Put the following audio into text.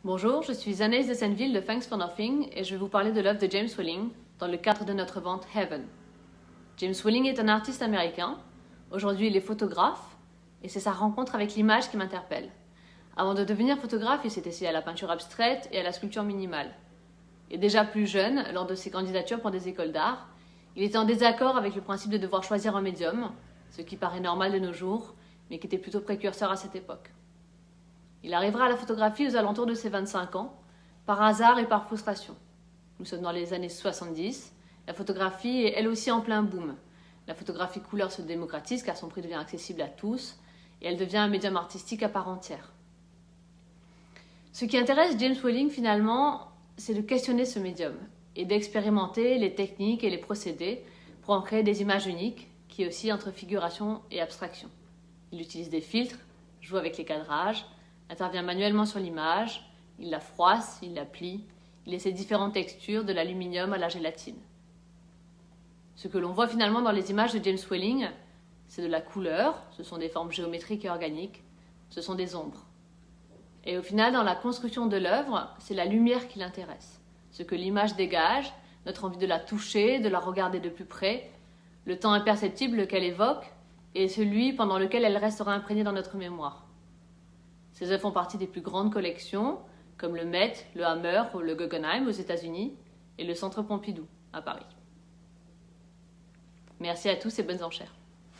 Bonjour, je suis Anaïs de Senneville de Thanks for Nothing et je vais vous parler de l'œuvre de James Welling dans le cadre de notre vente Heaven. James Welling est un artiste américain. Aujourd'hui, il est photographe et c'est sa rencontre avec l'image qui m'interpelle. Avant de devenir photographe, il s'est essayé à la peinture abstraite et à la sculpture minimale. Et déjà plus jeune, lors de ses candidatures pour des écoles d'art, il était en désaccord avec le principe de devoir choisir un médium, ce qui paraît normal de nos jours, mais qui était plutôt précurseur à cette époque. Il arrivera à la photographie aux alentours de ses 25 ans, par hasard et par frustration. Nous sommes dans les années 70, la photographie est elle aussi en plein boom. La photographie couleur se démocratise car son prix devient accessible à tous et elle devient un médium artistique à part entière. Ce qui intéresse James Welling finalement, c'est de questionner ce médium et d'expérimenter les techniques et les procédés pour en créer des images uniques qui oscillent entre figuration et abstraction. Il utilise des filtres, joue avec les cadrages, intervient manuellement sur l'image, il la froisse, il la plie, il essaie différentes textures, de l'aluminium à la gélatine. Ce que l'on voit finalement dans les images de James Welling, c'est de la couleur, ce sont des formes géométriques et organiques, ce sont des ombres. Et au final, dans la construction de l'œuvre, c'est la lumière qui l'intéresse. Ce que l'image dégage, notre envie de la toucher, de la regarder de plus près, le temps imperceptible qu'elle évoque, et celui pendant lequel elle restera imprégnée dans notre mémoire. Ces œuvres font partie des plus grandes collections, comme le Met, le Hammer ou le Guggenheim aux États-Unis et le Centre Pompidou à Paris. Merci à tous et bonnes enchères.